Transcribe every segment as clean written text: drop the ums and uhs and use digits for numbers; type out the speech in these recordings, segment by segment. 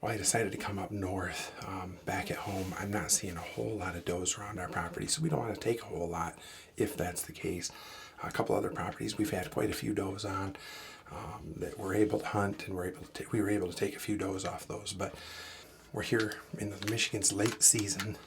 Well, I decided to come up north. Back at home, I'm not seeing a whole lot of does around our property, so we don't want to take a whole lot if that's the case. A couple other properties we've had quite a few does on that we're able to hunt, and we were able to take a few does off those. But we're here in the Michigan's late season.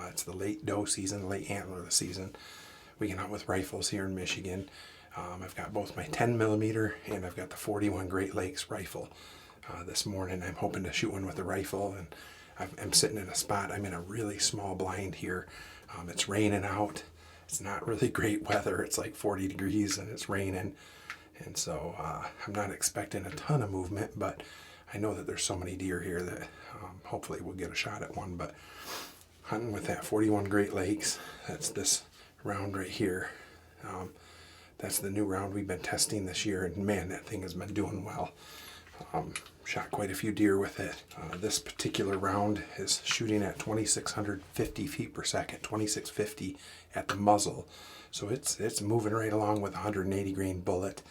It's the late doe season, the late antler season. We can hunt with rifles here in Michigan. I've got both my 10 millimeter and I've got the 41 Great Lakes rifle. This morning I'm hoping to shoot one with a rifle, and I'm sitting in a spot. I'm in a really small blind here. It's raining out. It's not really great weather. It's like 40 degrees and it's raining. And so I'm not expecting a ton of movement, but I know that there's so many deer here that hopefully we'll get a shot at one. But hunting with that 41 Great Lakes, that's this round right here. That's the new round we've been testing this year, and man, that thing has been doing well. Shot quite a few deer with it. This particular round is shooting at 2,650 feet per second, 2,650 at the muzzle. So it's moving right along with a 180 grain bullet.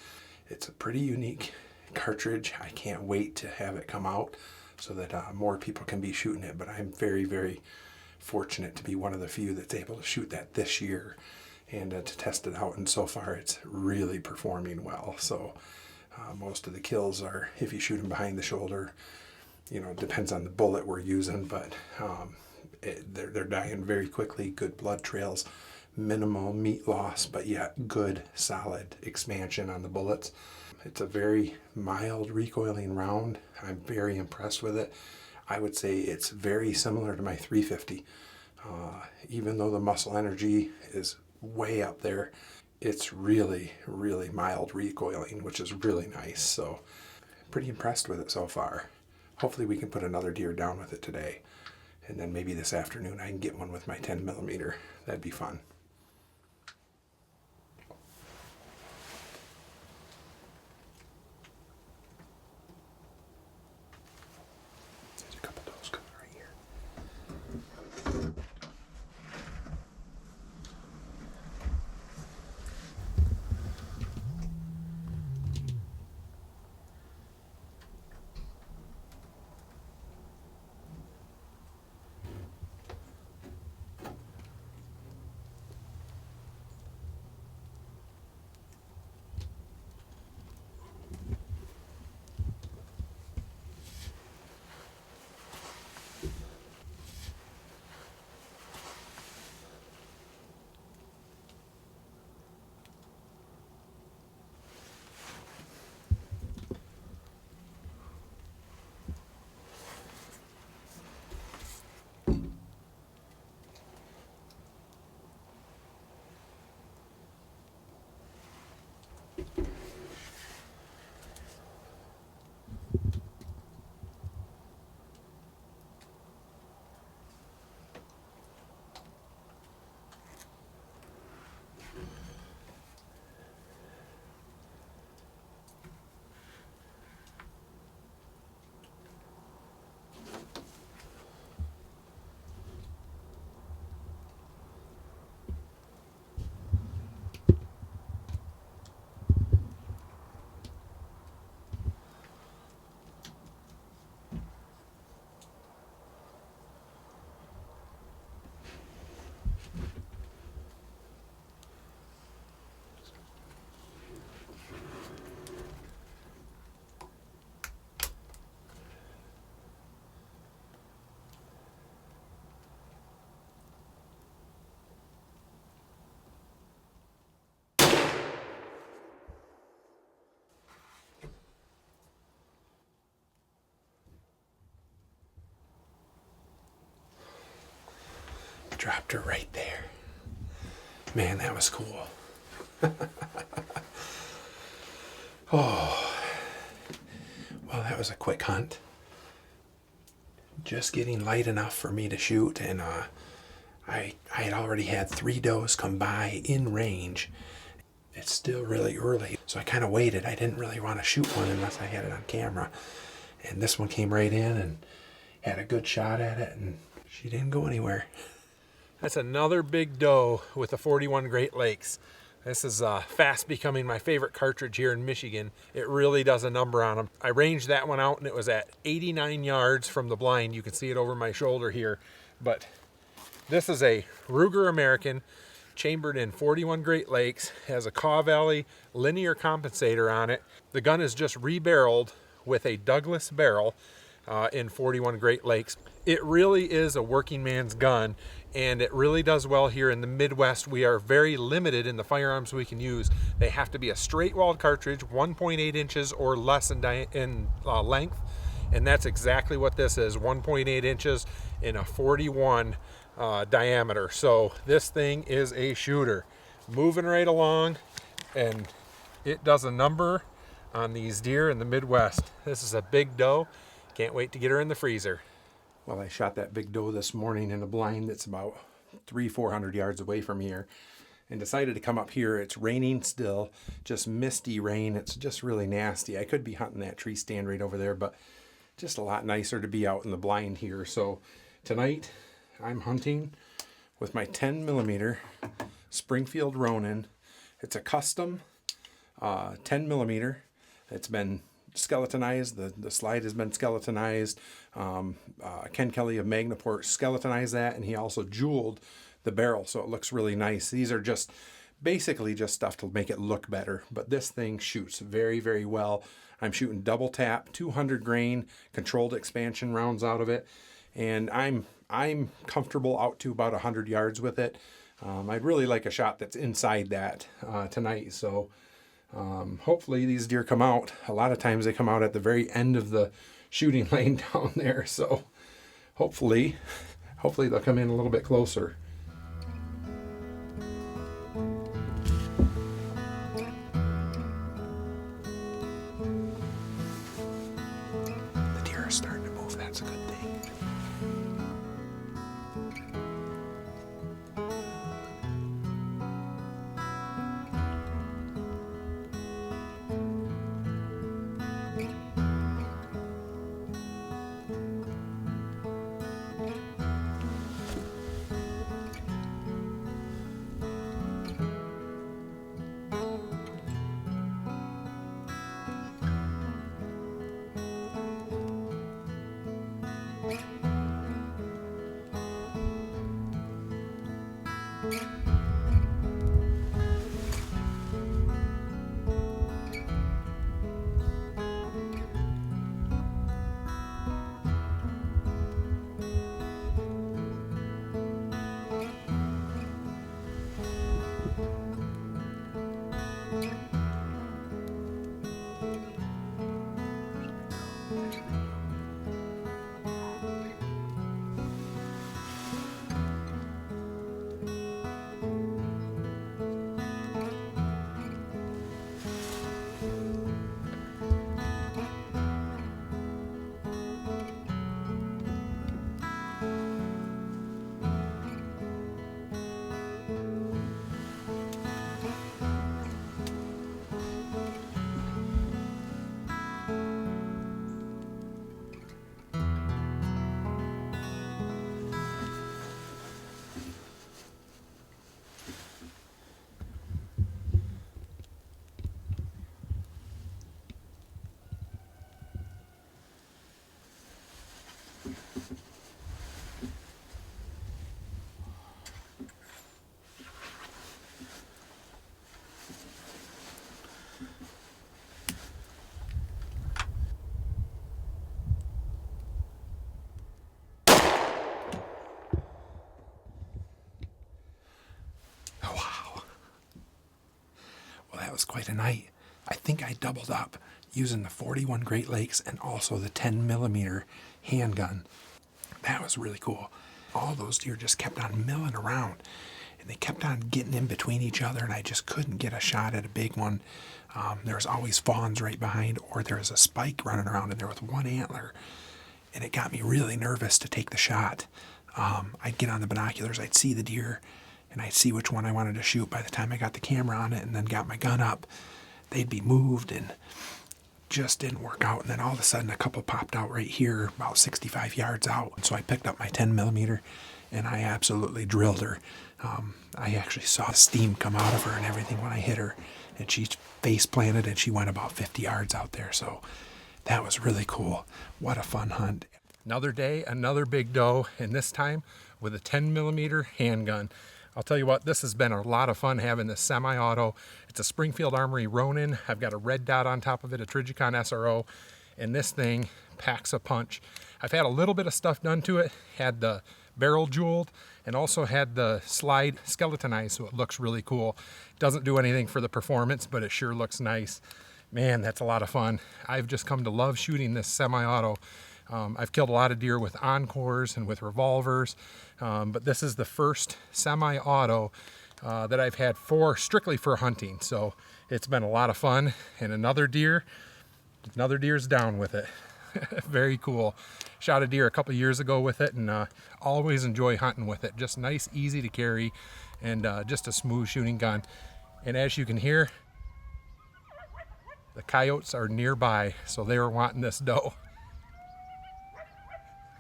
It's a pretty unique cartridge. I can't wait to have it come out so that more people can be shooting it. But I'm very, very fortunate to be one of the few that's able to shoot that this year and to test it out. And so far, it's really performing well. So most of the kills are if you shoot them behind the shoulder. You know, it depends on the bullet we're using, but they're dying very quickly. Good blood trails, minimal meat loss, but yet good, solid expansion on the bullets. It's a very mild recoiling round. I'm very impressed with it. I would say it's very similar to my 350. Even though the muscle energy is way up there, it's really, really mild recoiling, which is really nice. So pretty impressed with it so far. Hopefully we can put another deer down with it today. And then maybe this afternoon I can get one with my 10 millimeter. That'd be fun. There's a couple does coming right here. Dropped her right there. Man, that was cool. Oh, well, that was a quick hunt. Just getting light enough for me to shoot, and I had already had 3 does come by in range. It's still really early, so I kind of waited. I didn't really want to shoot one unless I had it on camera. And this one came right in and had a good shot at it, and she didn't go anywhere. That's another big doe with the 41 Great Lakes. This is fast becoming my favorite cartridge here in Michigan. It really does a number on them. I ranged that one out and it was at 89 yards from the blind. You can see it over my shoulder here. But this is a Ruger American, chambered in 41 Great Lakes, has a Caw Valley linear compensator on it. The gun is just rebarreled with a Douglas barrel in 41 Great Lakes. It really is a working man's gun, and it really does well here in the Midwest. We are very limited in the firearms we can use. They have to be a straight-walled cartridge, 1.8 inches or less in length, and that's exactly what this is, 1.8 inches in a 41 diameter. So this thing is a shooter. Moving right along, and it does a number on these deer in the Midwest. This is a big doe. Can't wait to get her in the freezer. Well, I shot that big doe this morning in a blind that's about 400 yards away from here, and decided to come up here. It's raining still, just misty rain. It's just really nasty. I could be hunting that tree stand right over there, but just a lot nicer to be out in the blind here. So tonight I'm hunting with my 10 millimeter Springfield Ronin. It's a custom 10 millimeter. It's been skeletonized. The slide has been skeletonized. Ken Kelly of Magnaport skeletonized that, and he also jeweled the barrel, so it looks really nice. These are just basically just stuff to make it look better, but this thing shoots very, very well. I'm shooting double tap, 200 grain controlled expansion rounds out of it, and I'm comfortable out to about 100 yards with it. I'd really like a shot that's inside that tonight, so hopefully these deer come out. A lot of times they come out at the very end of the shooting lane down there, so hopefully they'll come in a little bit closer. The deer are starting to move. That's a good thing. That was quite a night. I think I doubled up using the 41 Great Lakes and also the 10 millimeter handgun. That was really cool. All those deer just kept on milling around, and they kept on getting in between each other, and I just couldn't get a shot at a big one. There was always fawns right behind, or there was a spike running around in there with one antler, and it got me really nervous to take the shot. I'd get on the binoculars, I'd see the deer, and I'd see which one I wanted to shoot. By the time I got the camera on it and then got my gun up, they'd be moved and just didn't work out. And then all of a sudden a couple popped out right here about 65 yards out. And so I picked up my 10 millimeter and I absolutely drilled her. I actually saw steam come out of her and everything when I hit her, and she face planted and she went about 50 yards out there. So that was really cool. What a fun hunt. Another day, another big doe, and this time with a 10mm handgun. I'll tell you what, this has been a lot of fun having this semi-auto. It's a Springfield Armory Ronin. I've got a red dot on top of it, a Trigicon SRO, and this thing packs a punch. I've had a little bit of stuff done to it, had the barrel jeweled, and also had the slide skeletonized, so it looks really cool. Doesn't do anything for the performance, but it sure looks nice. Man, that's a lot of fun. I've just come to love shooting this semi-auto. I've killed a lot of deer with encores and with revolvers, but this is the first semi-auto that I've had strictly for hunting. So it's been a lot of fun, and another deer's down with it. Very cool. Shot a deer a couple years ago with it, and always enjoy hunting with it. Just nice, easy to carry, and just a smooth shooting gun. And as you can hear, the coyotes are nearby, so they were wanting this doe.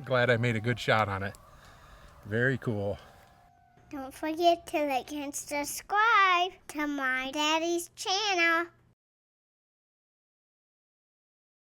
Glad I made a good shot on it. Very cool. Don't forget to like and subscribe to my daddy's channel.